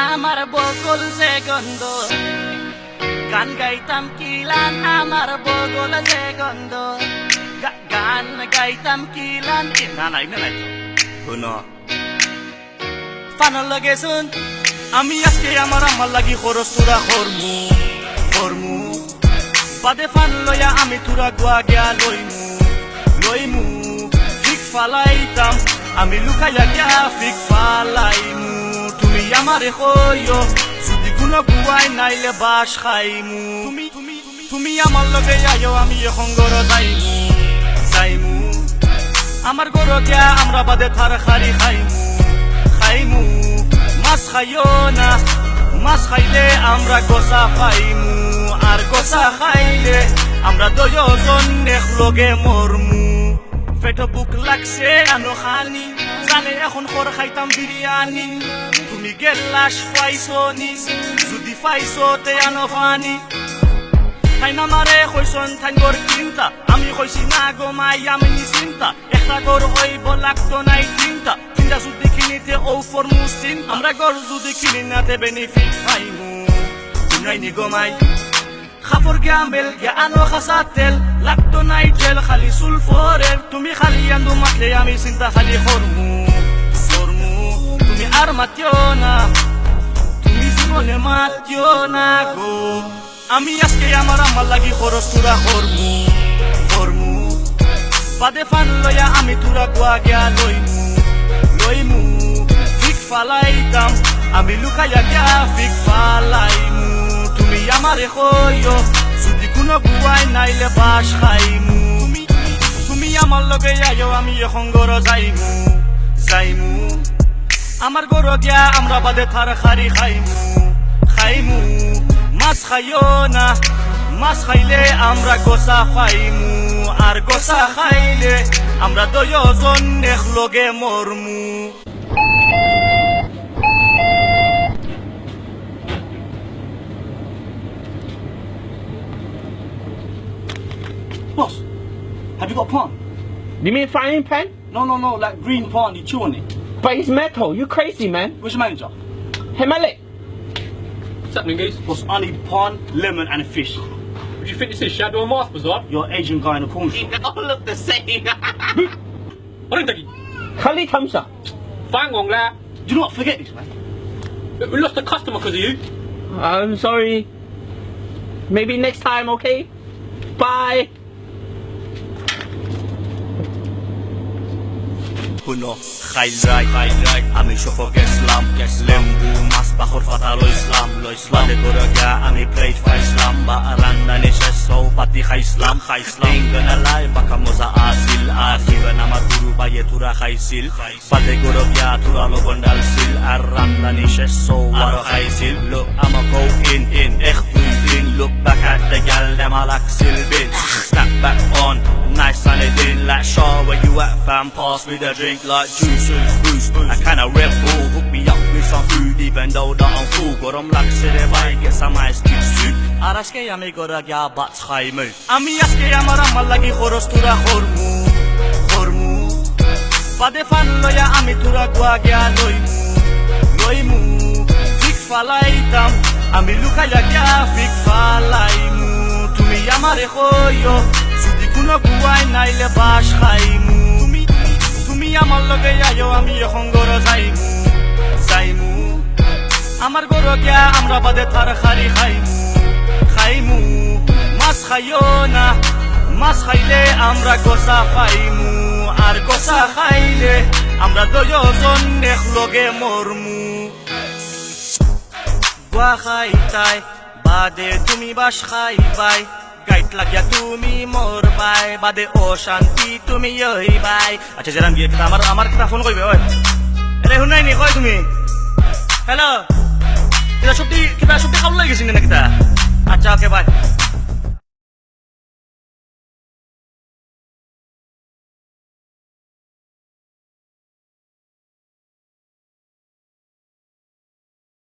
আমার বগল যে গন্ধ গান গাইতাম কিলান আমার বগল যে গন্ধ গান গাইতাম কিলান না নাই না নাই তো শুনো ফানল লাগে শুন আমি আজকে আমার লাগি খরচ তোরা খরমু বাদে ফান লয়া আমি তোরা গোয়া গিয়া লইমু ফিক ফালাইতাম আমি লুকাইয়া গিয়া ফিক ফালাইমু তুমি আমারে কইও যদি কোনো গুয়াই নাইলে বাস খাইমু তুমি আমার লগে আইও আমি এখন ঘর যাইমু আমার ঘর গিয়া আমরা বাদে থার খারি খাইমু মাছ খাইও না মাছ খাইলে আমরা গোসা খাইমু আর গোসা খাইলে আমরা দুজন একলগে মরমু পেট বুক লাগছে আনো খানি জানে এখন খর খাইতাম বিরিয়ানি তুমি গেলাস পাইছো নি যদি পাইছো তে আনো ফানি তাইনা মারে কইছন তাইন গর চিন্তা আমি কইছি না গো মাই আমি চিন্তা একটা গর হইব লাগতো নাই চিন্তা চিন্তা যদি কিনিতে ও ফরমু চিন আমরা গর যদি কিনি না তে বেনিফিট পাইমু নাই নি গো মাই খাফর গ্যাম্বেল গে আনো খাসাতেল লাগতো নাই জেল খালি সুলফরের তুমি খালি আন্দু মাতলে আমি চিন্তা খালি করমু তুমি আর মাতিও না তুমি জীবনে মাতিও না গো আমি আজকে আমার লাগি খরচ তোরা খরমু বাদে ফান লয়া আমি তোরা গোয়া গিয়া লইমু ফিক ফালাইতাম আমি লুকাইয়া গিয়া ফিক ফালাইমু তুমি আমারে কইও যদি কোনো গুয়াই নাইলে বাস খাইমু তুমি আমার লগে আইও আমি এখন ঘর যাইমু আমার ঘর গিয়া আমরা বাদে থার খারি খাইমু মাছ খাইও না মাছ খাইলে আমরা গোসা খাইমু আর গোসা খাইলে আমরা দুজন একলগে মরমু Boss, have you got a plant? You mean frying pan? No, like green plant, you chewing it. But it's metal. You crazy, man. Where's your manager? Hey, Malik. What's happening, guys? Boss, I need pond, lemon and a fish. What do you think this is? Shadow and Mask Bazaar? You're Asian guy in the corner shop. They all look the same What are you Khalid Hamza. Fang Wong La. Do not forget this, man. We lost a customer because of you. I'm sorry. Maybe next time, okay? Bye. শুনো খাইলাই আমি Suffolk ইসলাম লেম্বু মাছ বাখর ফাটালো ইসলাম বাদে গর গিয়া আমি plate ফাইসলাম বা রান্নানি শেষ পাতি খাইসলাম ইংগনালাই বাকা মজা আসিল আখিবান আমার গুরু বাইয়ে তুরা খাইছিল বাদে গর গিয়া তুরা লগন ডালছিল আর রান্নানি শেষ আর খাইছিল look I'ma go in echt in look back at the gal them I like Sylvin snap back on nice and it in like Shaw where you at fam pass me the drink like juices boost I kinda Red Bull hook me up with some food even though that I'm full গরম লাগছে রে ভাই get some ice cubes too আর আজকে আমি গরা গিয়া বাত খাইমু আমি আজকে আমার লাগি খরচ তোরা খরমু বাদে ফান লয়া আমি তোরা গোয়া গিয়া লইমু ফিক ফালাইতাম আমি লুকাইয়া গিয়া ফিক ফালাইমু তুমি আমারে কইও যদি কোনো গুয়াই নাইলে বাস খাইমু তুমি আমার লগে আইও আমি এখন ঘর যাইমু আমার ঘর গিয়া আমরা বাদে থার খারি খাইমু মাছ খাইও না মাছ খাইলে আমরা গোসা খাইমু আর গোসা খাইলে আমরা দুজন একলগে মরমু গোয়া খাইতাই বাদে তুমি বাস খাইবাই গাইট লাগিয়া তুমি মোর বাই বাদে ও শান্তি তুমি ওই বাই আচ্ছা যারা গিয়ে আমার কথা ফোন করবে ওই আরে শুনাই নি কই তুমি হ্যালো কিবা সত্যি খাওয়া লাগেছি নাকি তা আচ্ছা ওকে বাই